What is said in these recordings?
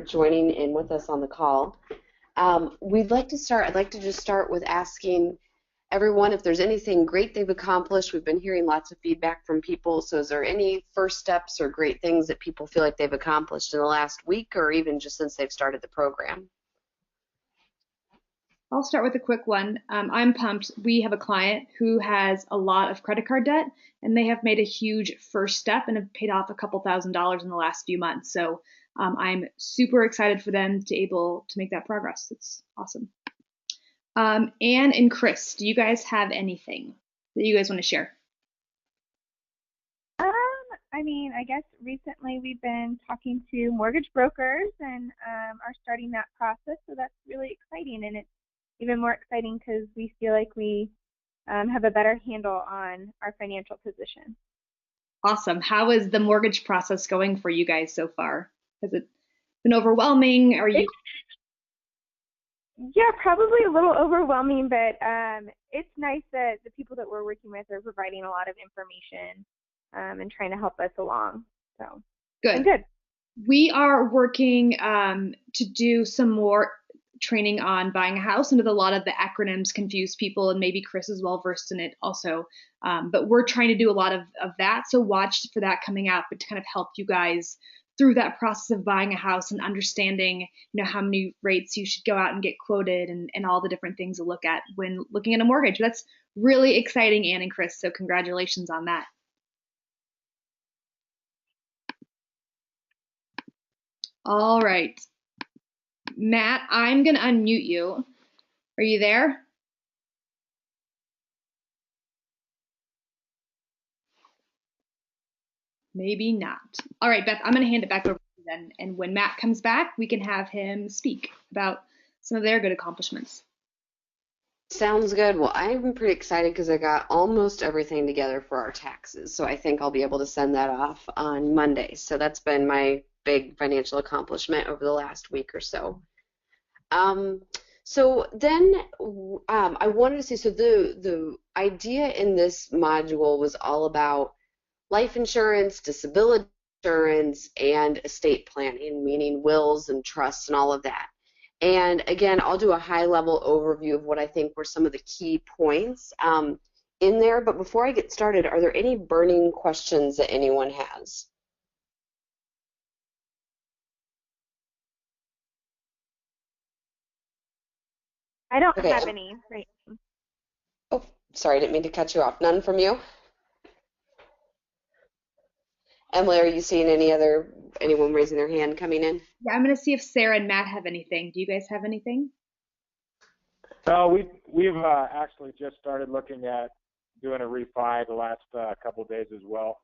joining in with us on the call. I'd like to just start with asking everyone if there's anything great they've accomplished. We've been hearing lots of feedback from people, so is there any first steps or great things that people feel like they've accomplished in the last week or even just since they've started the program? I'll start with a quick one. I'm pumped. We have a client who has a lot of credit card debt, and they have made a huge first step and have paid off a couple $1,000s in the last few months. So I'm super excited for them to able to make that progress. It's awesome. Anne and Chris, do you guys have anything that you guys want to share? I guess recently we've been talking to mortgage brokers and are starting that process, so that's really exciting, and it's even more exciting because we feel like we have a better handle on our financial position. Awesome. How is the mortgage process going for you guys so far? Has it been overwhelming? Yeah, probably a little overwhelming, but it's nice that the people that we're working with are providing a lot of information and trying to help us along. So good. We are working to do some more training on buying a house. I know a lot of the acronyms confuse people, and maybe Chris is well versed in it also. But we're trying to do a lot of that. So watch for that coming out, but to kind of help you guys through that process of buying a house and understanding, how many rates you should go out and get quoted and all the different things to look at when looking at a mortgage. That's really exciting, Anne and Chris. So congratulations on that. All right. Matt, I'm going to unmute you. Are you there? Maybe not. All right, Beth, I'm going to hand it back over to you then. And when Matt comes back, we can have him speak about some of their good accomplishments. Sounds good. Well, I'm pretty excited because I got almost everything together for our taxes. So I think I'll be able to send that off on Monday. So that's been my big financial accomplishment over the last week or so. So then I wanted to say, so the idea in this module was all about life insurance, disability insurance, and estate planning, meaning wills and trusts and all of that. And again, I'll do a high-level overview of what I think were some of the key points in there. But before I get started, are there any burning questions that anyone has? I don't have any. Right. Oh, sorry, I didn't mean to cut you off. None from you? Emily, are you seeing anyone raising their hand coming in? Yeah, I'm going to see if Sarah and Matt have anything. Do you guys have anything? No, we've actually just started looking at doing a refi the last couple of days as well.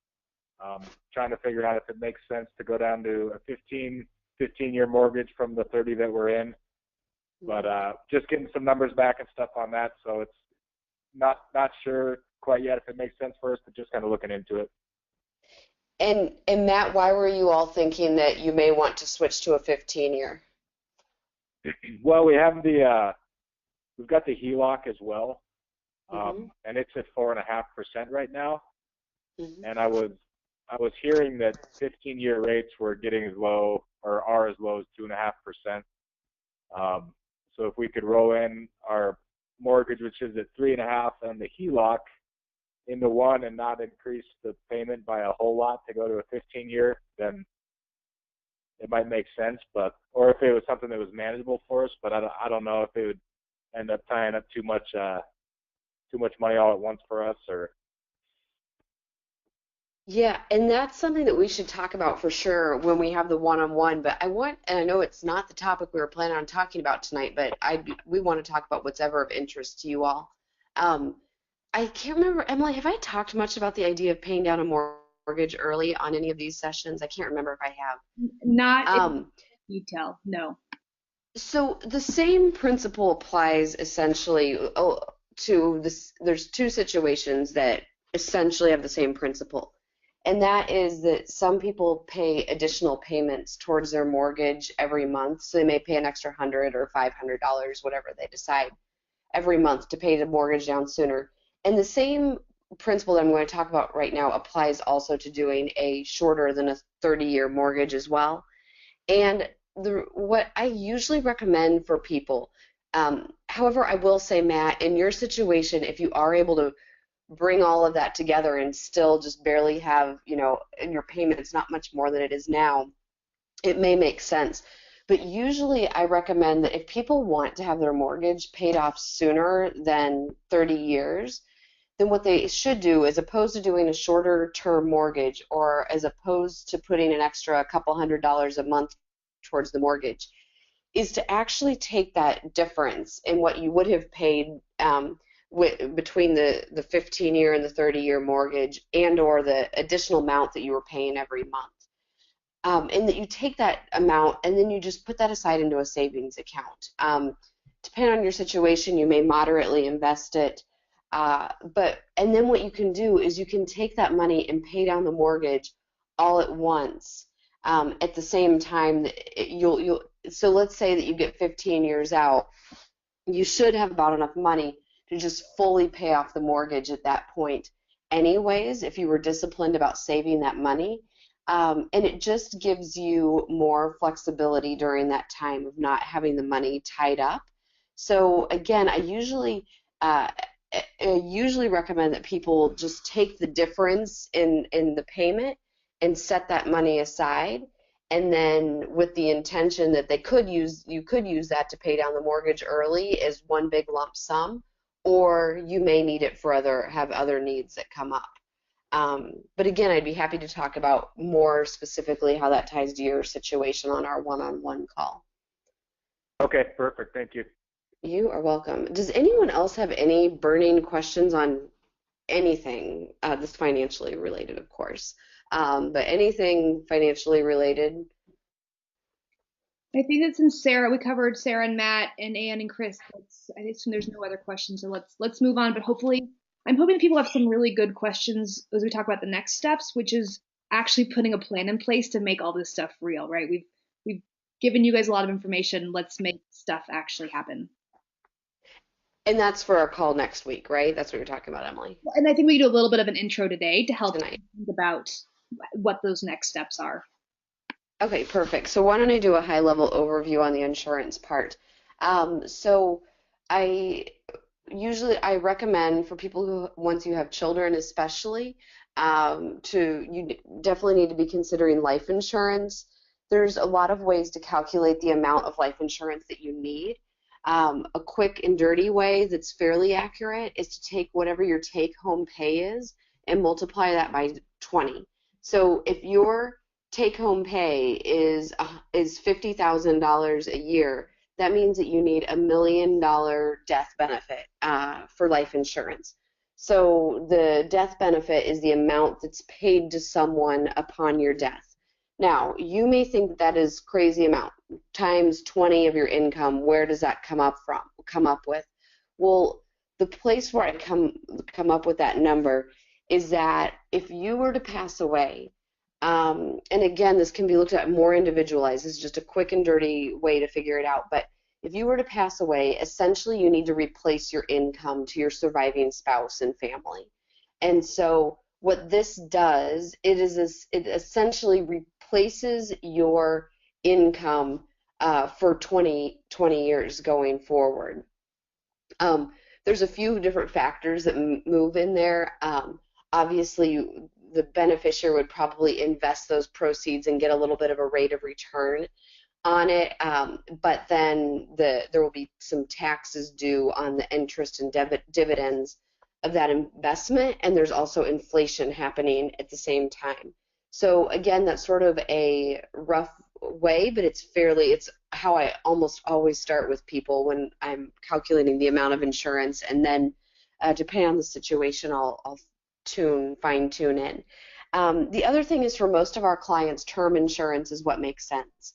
Trying to figure out if it makes sense to go down to a 15-year mortgage from the 30 that we're in. But just getting some numbers back and stuff on that, so it's not sure quite yet if it makes sense for us, but just kind of looking into it. And Matt, why were you all thinking that you may want to switch to a 15-year? Well, we've got the HELOC as well, and it's at 4.5% right now. And I was hearing that 15-year rates were getting as low or are as low as 2.5%. So if we could roll in our mortgage, which is at 3.5%, and the HELOC into one and not increase the payment by a whole lot to go to a 15-year, then it might make sense. Or if it was something that was manageable for us, but I don't know if it would end up tying up too much money all at once for us. Or yeah, and that's something that we should talk about for sure when we have the one-on-one. But and I know it's not the topic we were planning on talking about tonight, but we want to talk about what's ever of interest to you all. I can't remember, Emily, have I talked much about the idea of paying down a mortgage early on any of these sessions? I can't remember if I have. Not in detail, no. So the same principle applies essentially to this. There's two situations that essentially have the same principle. And that is that some people pay additional payments towards their mortgage every month. So they may pay an extra $100 or $500, whatever they decide, every month to pay the mortgage down sooner. And the same principle that I'm going to talk about right now applies also to doing a shorter than a 30-year mortgage as well. And what I usually recommend for people, however, I will say, Matt, in your situation, if you are able to bring all of that together and still just barely have, in your payments not much more than it is now, it may make sense. But usually I recommend that if people want to have their mortgage paid off sooner than 30 years, then what they should do, as opposed to doing a shorter term mortgage or as opposed to putting an extra couple $100 a month towards the mortgage, is to actually take that difference in what you would have paid between the 15-year and the 30-year mortgage and or the additional amount that you were paying every month. And that you take that amount and then you just put that aside into a savings account. Depending on your situation, you may moderately invest it. And then what you can do is you can take that money and pay down the mortgage all at once. At the same time, so let's say that you get 15 years out, you should have about enough money to just fully pay off the mortgage at that point anyways, if you were disciplined about saving that money. And it just gives you more flexibility during that time of not having the money tied up. So again, I usually recommend that people just take the difference in the payment and set that money aside, and then with the intention that you could use that to pay down the mortgage early as one big lump sum, or you may need it for have other needs that come up. But again, I'd be happy to talk about more specifically how that ties to your situation on our one-on-one call. Okay, perfect. Thank you. You are welcome. Does anyone else have any burning questions on anything, this financially related, of course, but anything financially related? I think that since we covered Sarah and Matt and Ann and Chris, I assume there's no other questions, so let's move on. But hopefully, I'm hoping that people have some really good questions as we talk about the next steps, which is actually putting a plan in place to make all this stuff real, right? We've given you guys a lot of information. Let's make stuff actually happen. And that's for our call next week, right? That's what you're talking about, Emily. And I think we do a little bit of an intro today to help tonight. Think about what those next steps are. Okay, perfect. So why don't I do a high-level overview on the insurance part? So I recommend for people who, once you have children especially, you definitely need to be considering life insurance. There's a lot of ways to calculate the amount of life insurance that you need. A quick and dirty way that's fairly accurate is to take whatever your take-home pay is and multiply that by 20. So if your take-home pay is $50,000 a year, that means that you need $1 million death benefit for life insurance. So the death benefit is the amount that's paid to someone upon your death. Now, you may think that is crazy amount, times 20 of your income. Where does that come up with? Well, the place where I come up with that number is that if you were to pass away, and again, this can be looked at more individualized. This is just a quick and dirty way to figure it out. But if you were to pass away, essentially you need to replace your income to your surviving spouse and family. And so what this does, it essentially replaces your income for 20 years going forward. There's a few different factors that move in there. Obviously, the beneficiary would probably invest those proceeds and get a little bit of a rate of return on it, but then there will be some taxes due on the interest and dividends of that investment, and there's also inflation happening at the same time. So again, that's sort of a rough way, but it's how I almost always start with people when I'm calculating the amount of insurance, and then depending on the situation, I'll fine-tune in. The other thing is, for most of our clients, term insurance is what makes sense.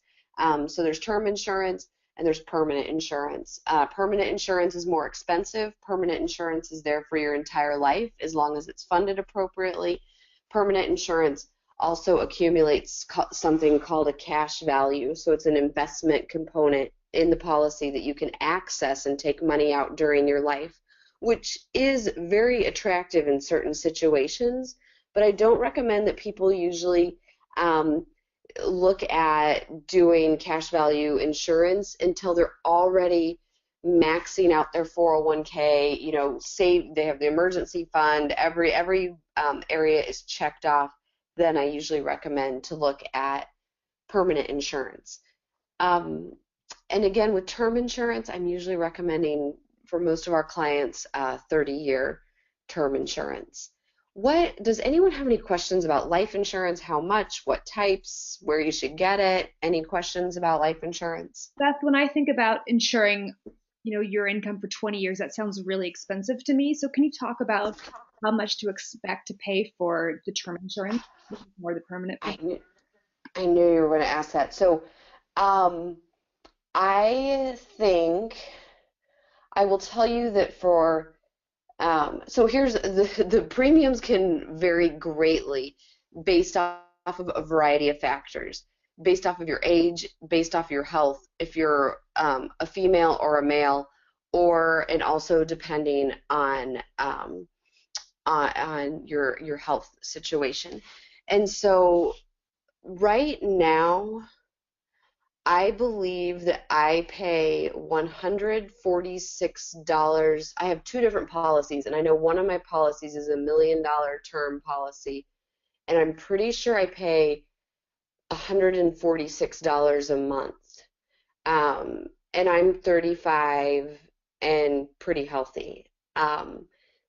So there's term insurance and there's permanent insurance. Permanent insurance is more expensive. Permanent insurance is there for your entire life as long as it's funded appropriately. Permanent insurance also accumulates something called a cash value. So it's an investment component in the policy that you can access and take money out during your life, which is very attractive in certain situations, but I don't recommend that people usually look at doing cash value insurance until they're already maxing out their 401k, they have the emergency fund, every area is checked off, then I usually recommend to look at permanent insurance. And again, with term insurance, I'm usually recommending for most of our clients 30-year term insurance. Does anyone have any questions about life insurance? How much, what types, where you should get it? Any questions about life insurance? Beth, when I think about insuring, your income for 20 years, that sounds really expensive to me. So can you talk about how much to expect to pay for the term insurance or the permanent? I knew you were going to ask that. So I think I will tell you that so here's the premiums can vary greatly based off of a variety of factors, based off of your age, based off your health, if you're a female or a male, and also depending on your health situation. And so right now, I believe that I pay $146. I have two different policies, and I know one of my policies is $1 million term policy, and I'm pretty sure I pay $146 a month. And I'm 35 and pretty healthy.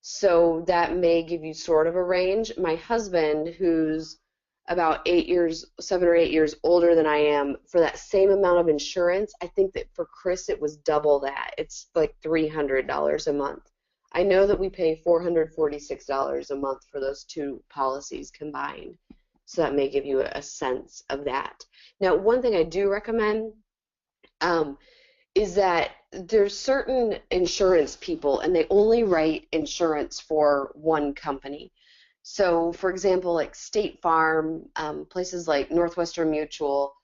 So that may give you sort of a range. My husband, who's about 7 or 8 years older than I am, for that same amount of insurance, I think that for Chris it was double that. It's like $300 a month. I know that we pay $446 a month for those two policies combined, so that may give you a sense of that. Now, one thing I do recommend is that there's certain insurance people, and they only write insurance for one company. So, for example, like State Farm, places like Northwestern Mutual,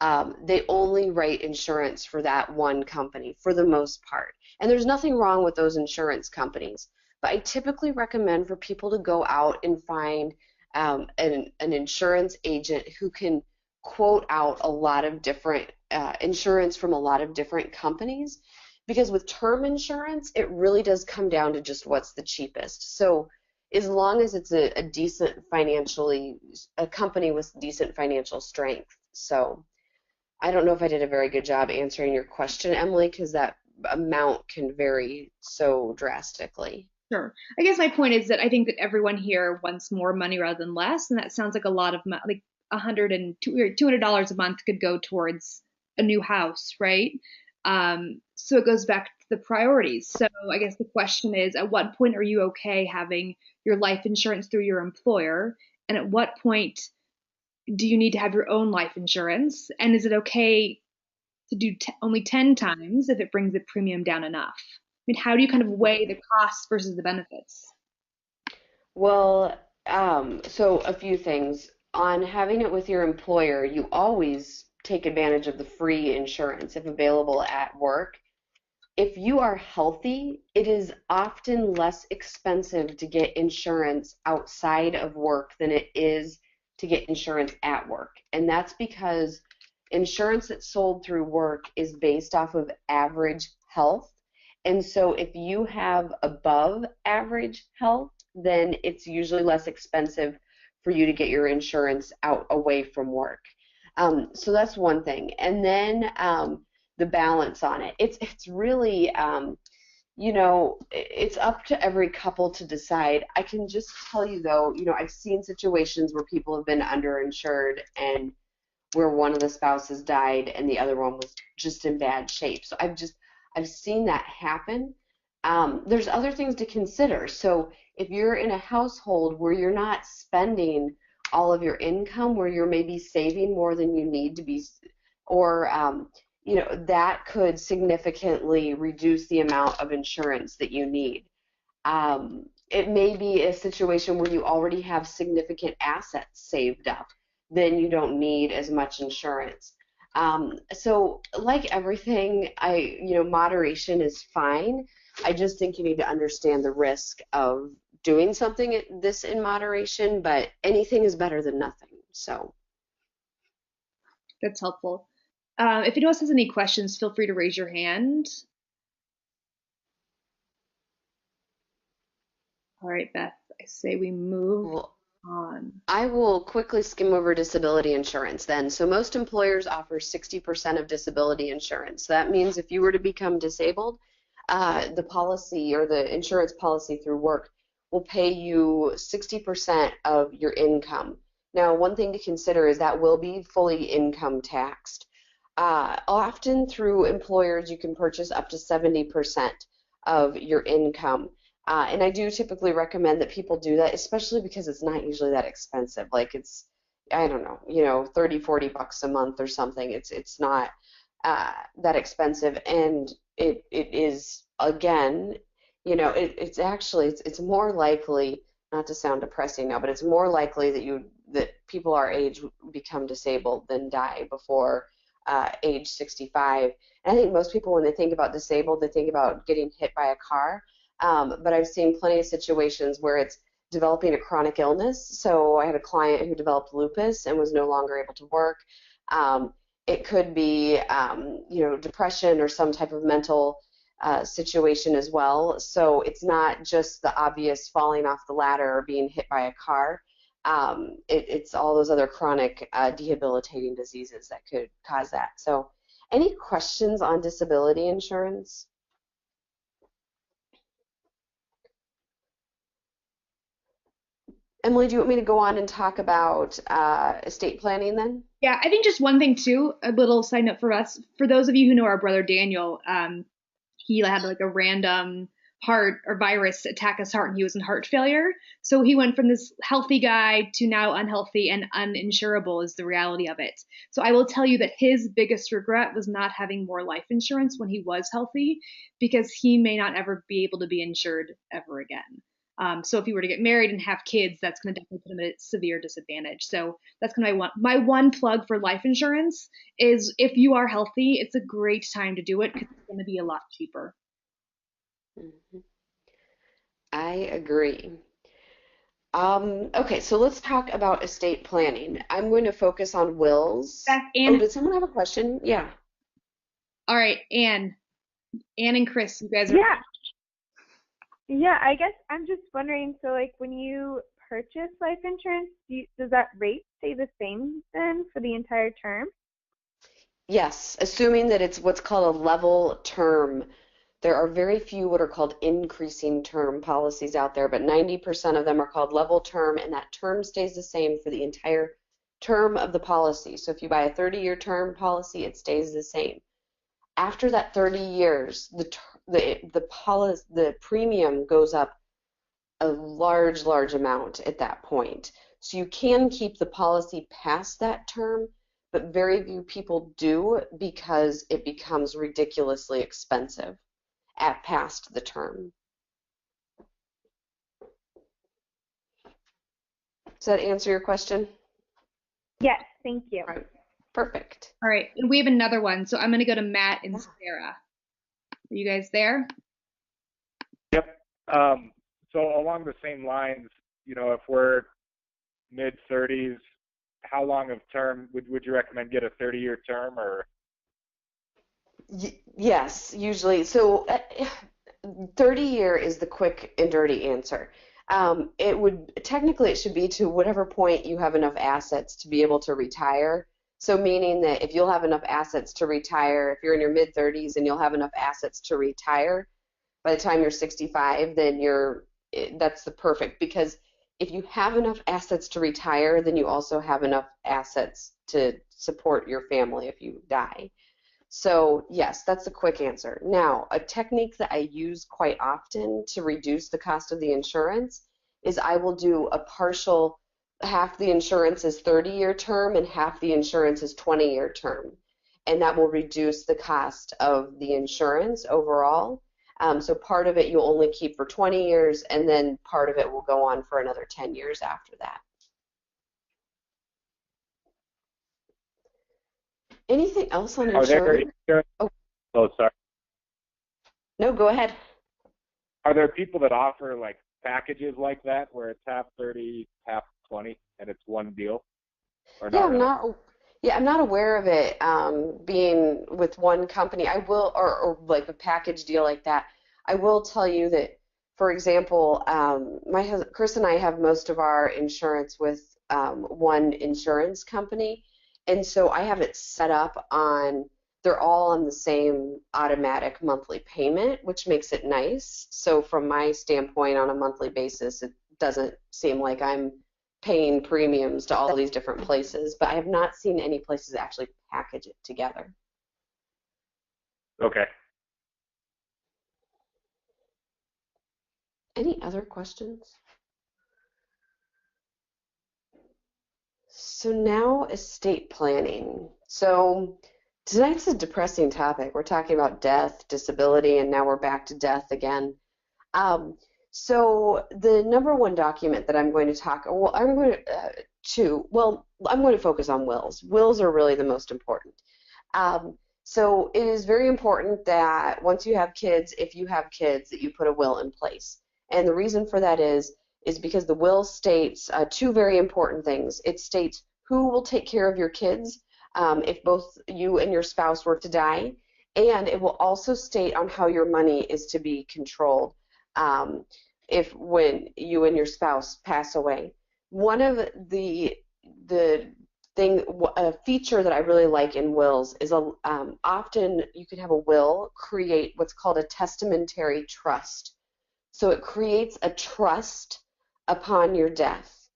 they only write insurance for that one company for the most part. And there's nothing wrong with those insurance companies. But I typically recommend for people to go out and find an insurance agent who can quote out a lot of different insurance from a lot of different companies. Because with term insurance, it really does come down to just what's the cheapest. So as long as it's a company with decent financial strength. So I don't know if I did a very good job answering your question, Emily, because that amount can vary so drastically. Sure. I guess my point is that I think that everyone here wants more money rather than less, and that sounds like a lot of money. Like $200 a month could go towards a new house, right? So it goes back to the priorities. So I guess the question is, at what point are you okay having your life insurance through your employer? And at what point do you need to have your own life insurance? And is it okay to do only 10 times if it brings the premium down enough? I mean, how do you kind of weigh the costs versus the benefits? Well, so a few things. On having it with your employer, you always take advantage of the free insurance if available at work. If you are healthy, it is often less expensive to get insurance outside of work than it is to get insurance at work. And that's because insurance that's sold through work is based off of average health. And so if you have above average health, then it's usually less expensive for you to get your insurance away from work. So that's one thing. And then the balance on it. It's really, it's up to every couple to decide. I can just tell you though, I've seen situations where people have been underinsured and where one of the spouses died and the other one was just in bad shape. So I've seen that happen. There's other things to consider. So if you're in a household where you're not spending all of your income, where you're maybe saving more than you need to be, or that could significantly reduce the amount of insurance that you need. It may be a situation where you already have significant assets saved up, then you don't need as much insurance. So like everything, moderation is fine. I just think you need to understand the risk of doing something in moderation, but anything is better than nothing. So That's helpful. If anyone else has any questions, feel free to raise your hand. All right, Beth, I say we move on. I will quickly skim over disability insurance then. So most employers offer 60% of disability insurance. That means if you were to become disabled, the policy or the insurance policy through work will pay you 60% of your income. Now, one thing to consider is that will be fully income taxed. Often through employers, you can purchase up to 70% of your income. And I do typically recommend that people do that, especially because it's not usually that expensive. Like it's, I don't know, 30, 40 bucks a month or something. It's not that expensive, and it is, again, it's actually it's more likely, not to sound depressing now, but it's more likely that people our age become disabled than die before age 65. And I think most people, when they think about disabled, they think about getting hit by a car. But I've seen plenty of situations where it's developing a chronic illness. So I had a client who developed lupus and was no longer able to work. It could be, depression or some type of mental situation as well. So it's not just the obvious falling off the ladder or being hit by a car. It's all those other chronic debilitating diseases that could cause that. So any questions on disability insurance? Emily, do you want me to go on and talk about estate planning then? Yeah, I think just one thing too, a little side note for us. For those of you who know our brother Daniel, he had like a random heart or virus attack his heart and he was in heart failure. So he went from this healthy guy to now unhealthy and uninsurable is the reality of it. So I will tell you that his biggest regret was not having more life insurance when he was healthy, because he may not ever be able to be insured ever again. So if he were to get married and have kids, that's going to definitely put him at a severe disadvantage. So that's kind of my one plug for life insurance is if you are healthy, it's a great time to do it because it's going to be a lot cheaper. Mm-hmm. I agree. Okay, so let's talk about estate planning. I'm going to focus on wills. Beth, Oh, did someone have a question? Yeah. All right, Anne and Chris, you guys are. Yeah, I guess I'm just wondering, so like when you purchase life insurance, does that rate stay the same then for the entire term? Yes, assuming that it's what's called a level term. There are very few what are called increasing term policies out there, but 90% of them are called level term, and that term stays the same for the entire term of the policy. So if you buy a 30-year term policy, it stays the same. After that 30 years, the premium goes up a large amount at that point. So you can keep the policy past that term, but very few people do because it becomes ridiculously expensive at past the term. Does that answer your question? Yes, thank you. All right. Perfect. All right, and we have another one, so I'm going to go to Matt and Sarah. Are you guys there? Yep. So along the same lines, if we're mid-30s, how long of term would you recommend get a 30-year term or? Yes, usually. So 30-year is the quick and dirty answer. It should be to whatever point you have enough assets to be able to retire. So meaning that if you'll have enough assets to retire, if you're in your mid-30s and you'll have enough assets to retire by the time you're 65, then that's the perfect, because if you have enough assets to retire, then you also have enough assets to support your family if you die. So yes, that's the quick answer. Now, a technique that I use quite often to reduce the cost of the insurance is I will do a partial, half the insurance is 30-year term and half the insurance is 20-year term. And that will reduce the cost of the insurance overall. So part of it you'll only keep for 20 years, and then part of it will go on for another 10 years after that. Anything else on insurance? Oh, sorry. No, go ahead. Are there people that offer like packages like that where it's half 30, half 20, and it's one deal? Or not really? Yeah, I'm not aware of it being with one company. I will, or like a package deal like that. I will tell you that, for example, Chris and I have most of our insurance with one insurance company, and so I have it set up on. They're all on the same automatic monthly payment, which makes it nice. So from my standpoint, on a monthly basis, it doesn't seem like I'm paying premiums to all these different places, but I have not seen any places actually package it together. Okay. Any other questions? So now estate planning. So tonight's a depressing topic. We're talking about death, disability, and now we're back to death again. So the number one document that I'm going to talk, well, I'm going I'm going to focus on wills. Wills are really the most important. So it is very important that once you have kids, if you have kids, that you put a will in place. And the reason for that is because the will states two very important things. It states who will take care of your kids if both you and your spouse were to die, and it will also state on how your money is to be controlled if when you and your spouse pass away. One of the a feature that I really like in wills is often you can have a will create what's called a testamentary trust. So it creates a trust upon your death.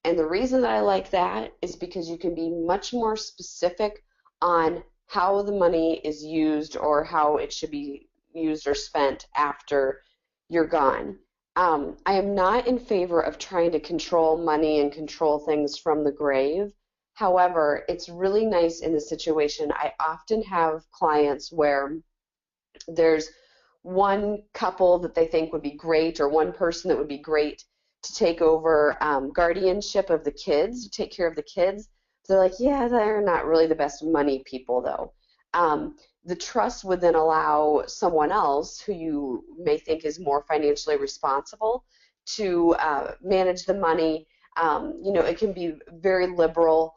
And the reason that I like that is because you can be much more specific on how the money is used or how it should be used or spent after you're gone. I am not in favor of trying to control money and control things from the grave. However, it's really nice in the situation. I often have clients where there's one couple that they think would be great or one person that would be great to take over guardianship of the kids, to take care of the kids. They're like, yeah, they're not really the best money people though. The trust would then allow someone else who you may think is more financially responsible to manage the money. It can be very liberal,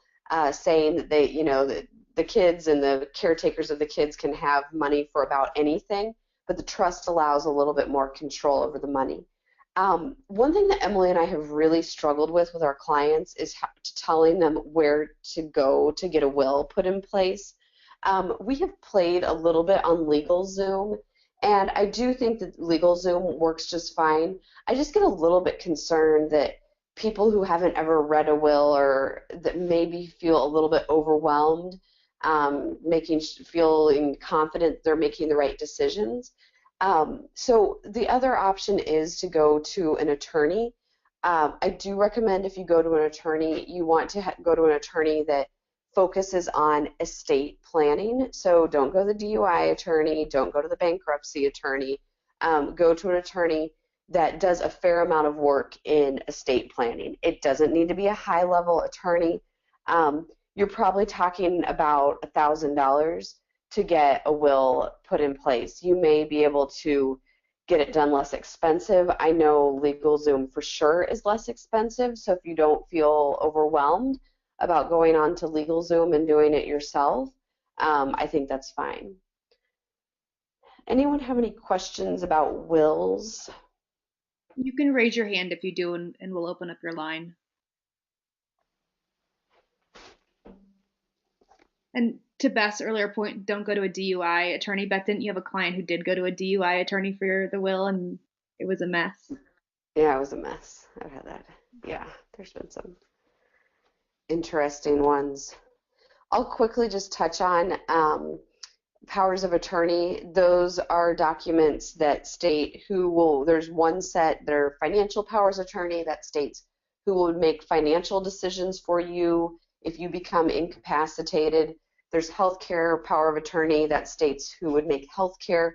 saying that the kids and the caretakers of the kids can have money for about anything, but the trust allows a little bit more control over the money. One thing that Emily and I have really struggled with our clients is telling them where to go to get a will put in place. We have played a little bit on LegalZoom, and I do think that LegalZoom works just fine. I just get a little bit concerned that people who haven't ever read a will or that maybe feel a little bit overwhelmed, feeling confident they're making the right decisions. So the other option is to go to an attorney. I do recommend if you go to an attorney, you want to go to an attorney that focuses on estate planning. So don't go to the DUI attorney, don't go to the bankruptcy attorney. Go to an attorney that does a fair amount of work in estate planning. It doesn't need to be a high-level attorney. You're probably talking about $1,000 to get a will put in place. You may be able to get it done less expensive. I know LegalZoom for sure is less expensive, so if you don't feel overwhelmed about going on to LegalZoom and doing it yourself, I think that's fine. Anyone have any questions about wills? You can raise your hand if you do, and we'll open up your line. And to Beth's earlier point, don't go to a DUI attorney. Beth, didn't you have a client who did go to a DUI attorney for the will, and it was a mess? Yeah, it was a mess. I've had that. Yeah, there's been some interesting ones. I'll quickly just touch on powers of attorney. Those are documents that state there's one set that are financial powers of attorney that states who will make financial decisions for you if you become incapacitated. There's healthcare power of attorney that states who would make healthcare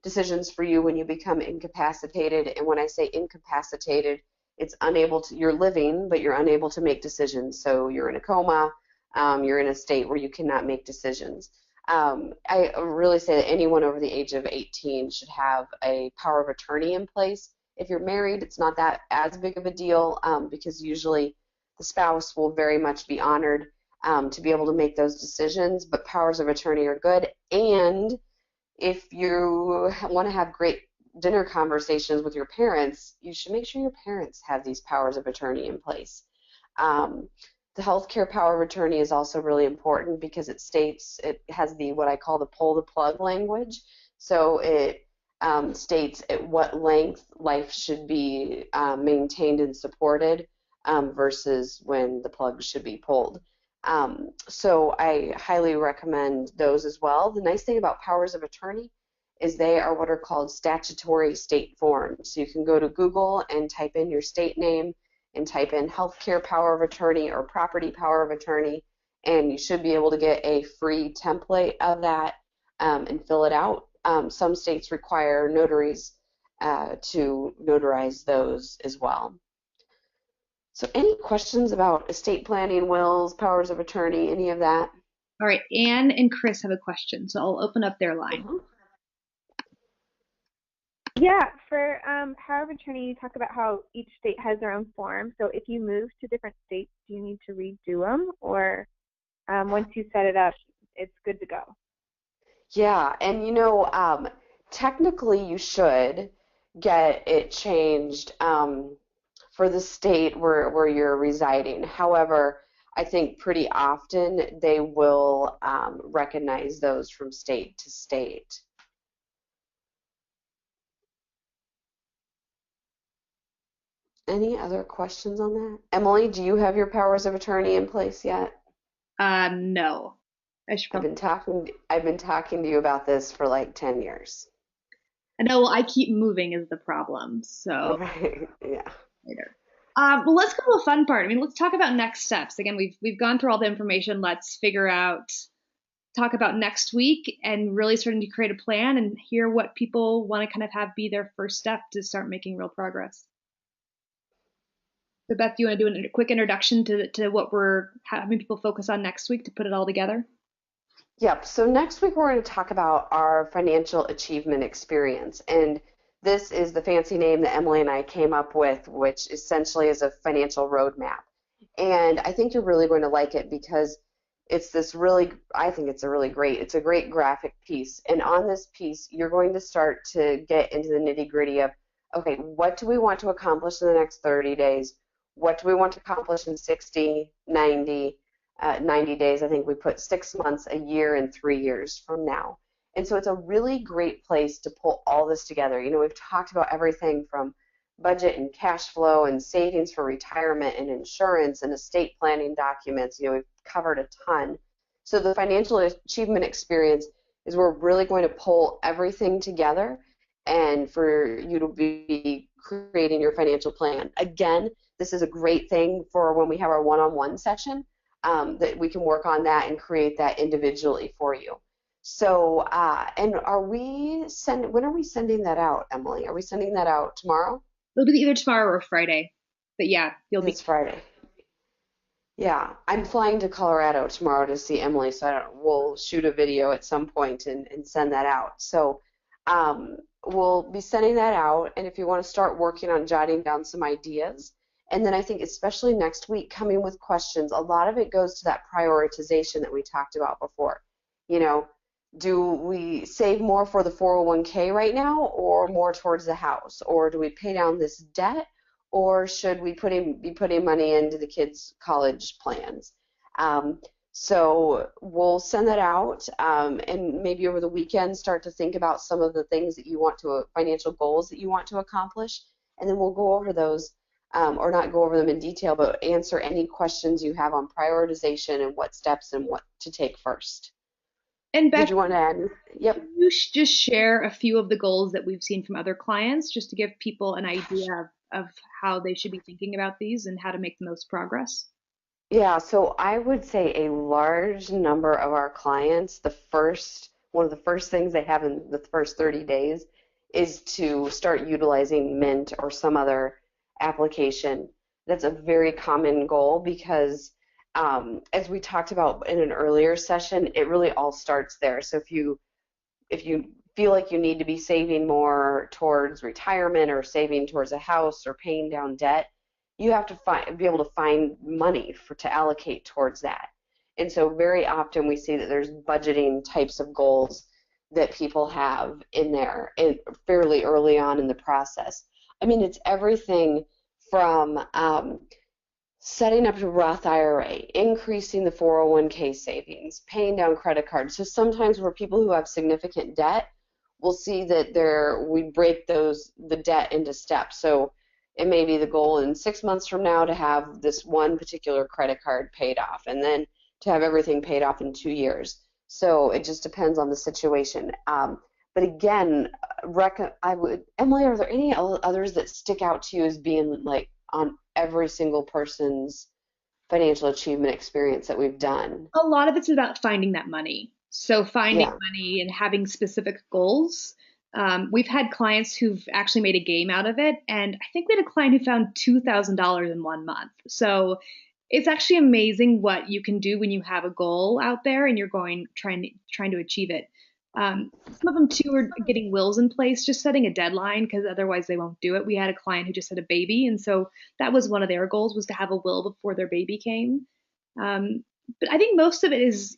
decisions for you when you become incapacitated. And when I say incapacitated, it's you're living, but you're unable to make decisions. So you're in a coma, you're in a state where you cannot make decisions. I really say that anyone over the age of 18 should have a power of attorney in place. If you're married, it's not that as big of a deal because usually the spouse will very much be honored. to be able to make those decisions, but powers of attorney are good. And if you want to have great dinner conversations with your parents, you should make sure your parents have these powers of attorney in place. The healthcare power of attorney is also really important because it has what I call the pull the plug language. So it states at what length life should be maintained and supported versus when the plug should be pulled. So I highly recommend those as well. The nice thing about powers of attorney is they are what are called statutory state forms. So you can go to Google and type in your state name and type in healthcare power of attorney or property power of attorney, and you should be able to get a free template of that and fill it out. Some states require notaries to notarize those as well. So any questions about estate planning, wills, powers of attorney, any of that? All right, Anne and Chris have a question, so I'll open up their line. Yeah, for power of attorney, you talk about how each state has their own form. So if you move to different states, do you need to redo them, or once you set it up, it's good to go? Yeah, and technically you should get it changed for the state where you're residing. However, I think pretty often they will recognize those from state to state. Any other questions on that? Emily, do you have your powers of attorney in place yet? No. I've been talking to you about this for like 10 years. I know, well, I keep moving is the problem, so. Right, yeah. Later. Well, let's go to the fun part. I mean, let's talk about next steps. Again, we've gone through all the information. Let's talk about next week and really starting to create a plan and hear what people want to kind of have be their first step to start making real progress. So Beth, do you want to do a quick introduction to what we're having people focus on next week to put it all together? Yep. So next week we're going to talk about our financial achievement experience. And this is the fancy name that Emily and I came up with, which essentially is a financial roadmap. And I think you're really going to like it because it's a great graphic piece. And on this piece, you're going to start to get into the nitty-gritty of, okay, what do we want to accomplish in the next 30 days? What do we want to accomplish in 60, 90 days? I think we put 6 months, a year, and 3 years from now. And so it's a really great place to pull all this together. We've talked about everything from budget and cash flow and savings for retirement and insurance and estate planning documents. We've covered a ton. So the financial achievement experience is we're really going to pull everything together and for you to be creating your financial plan. Again, this is a great thing for when we have our one-on-one session, that we can work on that and create that individually for you. So, and when are we sending that out, Emily? Are we sending that out tomorrow? It'll be either tomorrow or Friday. But yeah, It's Friday. Yeah, I'm flying to Colorado tomorrow to see Emily, so we'll shoot a video at some point and send that out. So we'll be sending that out, and if you want to start working on jotting down some ideas, and then I think especially next week, coming with questions, a lot of it goes to that prioritization that we talked about before. Do we save more for the 401k right now or more towards the house? Or do we pay down this debt? Or should we be putting money into the kids' college plans? So we'll send that out and maybe over the weekend start to think about some of the things that financial goals that you want to accomplish. And then we'll go over those, or not go over them in detail, but answer any questions you have on prioritization and what steps and what to take first. And Beth, did you want to add? Yep. Can you just share a few of the goals that we've seen from other clients just to give people an idea of how they should be thinking about these and how to make the most progress? Yeah, so I would say a large number of our clients, one of the first things they have in the first 30 days is to start utilizing Mint or some other application. That's a very common goal because as we talked about in an earlier session, it really all starts there. So if you feel like you need to be saving more towards retirement or saving towards a house or paying down debt, you have to be able to find money to allocate towards that. And so very often we see that there's budgeting types of goals that people have in there fairly early on in the process. I mean, it's everything from setting up a Roth IRA, increasing the 401k savings, paying down credit cards. So sometimes where people who have significant debt, we'll see that we break the debt into steps. So it may be the goal in 6 months from now to have this one particular credit card paid off, and then to have everything paid off in 2 years. So it just depends on the situation. But again, Emily, are there any others that stick out to you as being like on every single person's financial achievement experience that we've done? A lot of it's about finding that money. So finding money and having specific goals. We've had clients who've actually made a game out of it, and I think we had a client who found $2,000 in 1 month. So it's actually amazing what you can do when you have a goal out there and you're trying to achieve it. Some of them too are getting wills in place, just setting a deadline because otherwise they won't do it. We had a client who just had a baby, and so that was one of their goals, was to have a will before their baby came. But I think most of it is,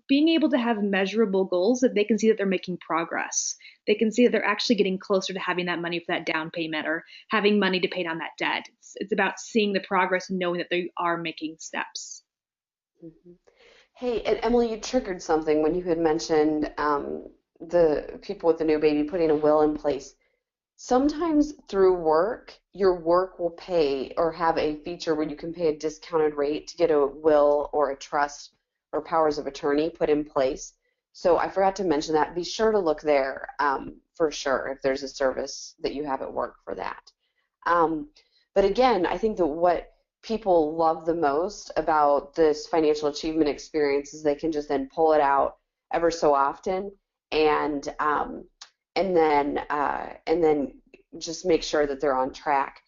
being able to have measurable goals that they can see that they're making progress. They can see that they're actually getting closer to having that money for that down payment or having money to pay down that debt. It's about seeing the progress and knowing that they are making steps. Mm-hmm. Hey, and Emily, you triggered something when you had mentioned the people with the new baby putting a will in place. Sometimes through work, your work will pay or have a feature where you can pay a discounted rate to get a will or a trust or powers of attorney put in place. So I forgot to mention that. Be sure to look there for sure if there's a service that you have at work for that. But again, I think that what people love the most about this financial achievement experience is they can just then pull it out ever so often and then just make sure that they're on track.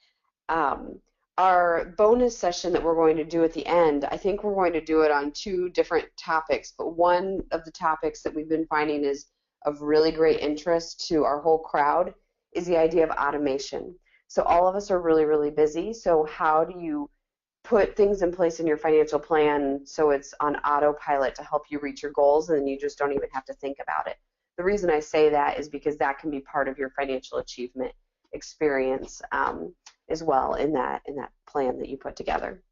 Our bonus session that we're going to do at the end, I think we're going to do it on 2 different topics, but one of the topics that we've been finding is of really great interest to our whole crowd is the idea of automation. So all of us are really, really busy, so how do you put things in place in your financial plan so it's on autopilot to help you reach your goals and you just don't even have to think about it? The reason I say that is because that can be part of your financial achievement experience as well in that plan that you put together.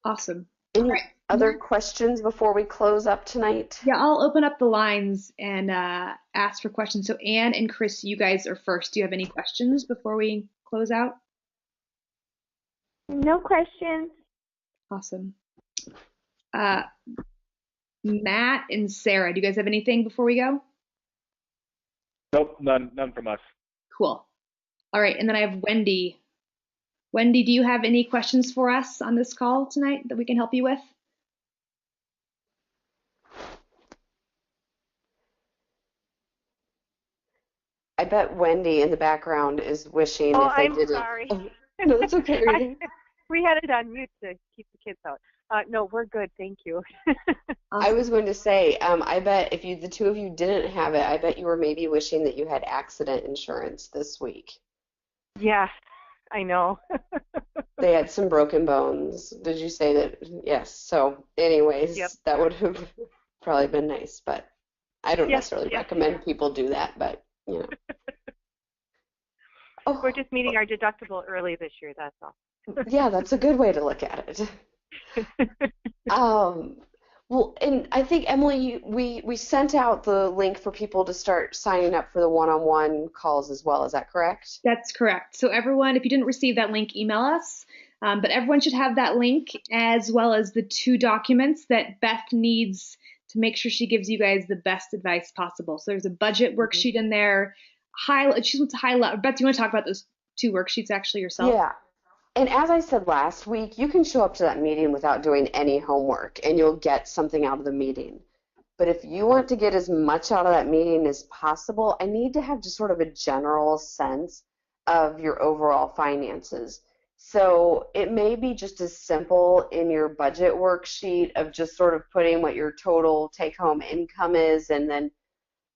Awesome. Any other questions before we close up tonight? Yeah, I'll open up the lines and ask for questions. So Anne and Chris, you guys are first. Do you have any questions before we close out? No questions. Awesome. Matt and Sarah, do you guys have anything before we go? Nope, none from us. Cool. All right, and then I have Wendy. Wendy, do you have any questions for us on this call tonight that we can help you with? I bet Wendy in the background is wishing if they didn't. Sorry. Oh, no, that's okay. We had it on mute to keep the kids out. No, we're good, thank you. I was going to say, I bet if the 2 of you didn't have it, I bet you were maybe wishing that you had accident insurance this week. Yeah, I know. They had some broken bones. Did you say that? Yes. So anyways, Yep. That would have probably been nice, but I don't necessarily recommend people do that, but Oh. We're just meeting our deductible early this year, that's all. Yeah, that's a good way to look at it. Well, and I think, Emily, we sent out the link for people to start signing up for the one-on-one calls as well. Is that correct? That's correct. So everyone, if you didn't receive that link, email us. But everyone should have that link as well as the 2 documents that Beth needs to make sure she gives you guys the best advice possible. So there's a budget worksheet in there. She wants to highlight. Beth, do you want to talk about those 2 worksheets actually yourself? Yeah. And as I said last week, you can show up to that meeting without doing any homework, and you'll get something out of the meeting. But if you want to get as much out of that meeting as possible, I need to have just sort of a general sense of your overall finances. So it may be just as simple in your budget worksheet of just sort of putting what your total take-home income is and then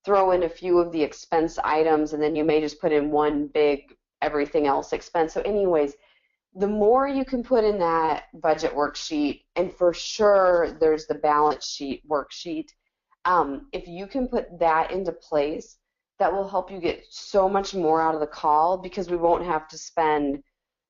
throw in a few of the expense items, and then you may just put in one big everything else expense. So anyways, the more you can put in that budget worksheet, and for sure there's the balance sheet worksheet, if you can put that into place, that will help you get so much more out of the call, because we won't have to spend,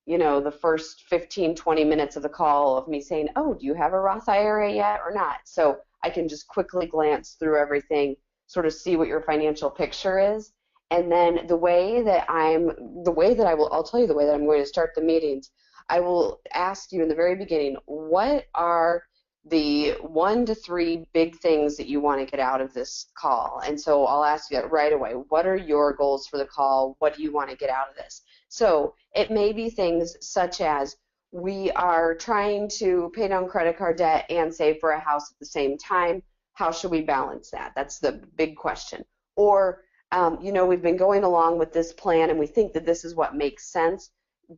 the first 15, 20 minutes of the call of me saying, oh, do you have a Roth IRA yet or not? So I can just quickly glance through everything, sort of see what your financial picture is. And then I'll tell you the way that I'm going to start the meetings. I will ask you in the very beginning, what are the 1 to 3 big things that you want to get out of this call? And so I'll ask you that right away. What are your goals for the call? What do you want to get out of this? So it may be things such as, we are trying to pay down credit card debt and save for a house at the same time. How should we balance that? That's the big question. Or, we've been going along with this plan and we think that this is what makes sense.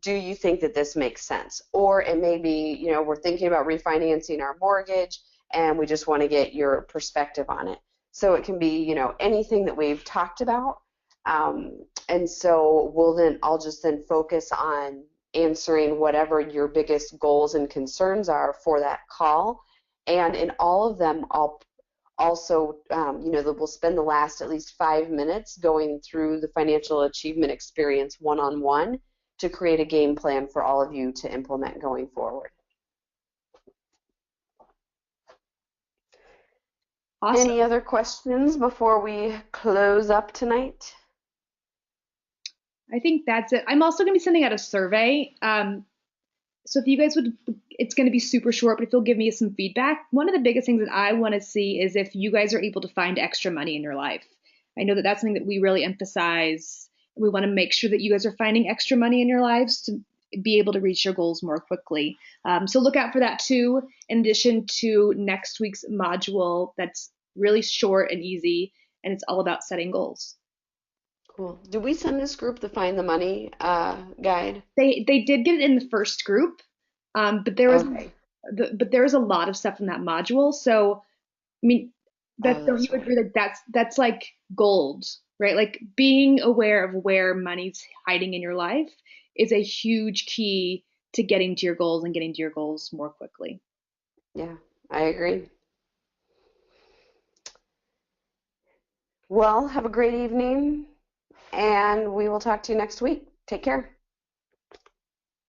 Do you think that this makes sense? Or it may be, we're thinking about refinancing our mortgage and we just want to get your perspective on it. So it can be, anything that we've talked about. And so I'll just then focus on answering whatever your biggest goals and concerns are for that call. And in all of them, I'll also, we'll spend the last at least 5 minutes going through the financial achievement experience one-on-one to create a game plan for all of you to implement going forward. Awesome. Any other questions before we close up tonight? I think that's it. I'm also going to be sending out a survey. So if you guys it's going to be super short, but if you'll give me some feedback, one of the biggest things that I want to see is if you guys are able to find extra money in your life. I know that that's something that we really emphasize. We want to make sure that you guys are finding extra money in your lives to be able to reach your goals more quickly. So look out for that too, in addition to next week's module that's really short and easy, and it's all about setting goals. Cool. Did we send this group the Find the Money guide? They did get it in the first group, but there was there was a lot of stuff in that module. So I mean, don't you agree that that's like gold, right? Like being aware of where money's hiding in your life is a huge key to getting to your goals and getting to your goals more quickly. Yeah, I agree. Well, have a great evening, and we will talk to you next week. Take care.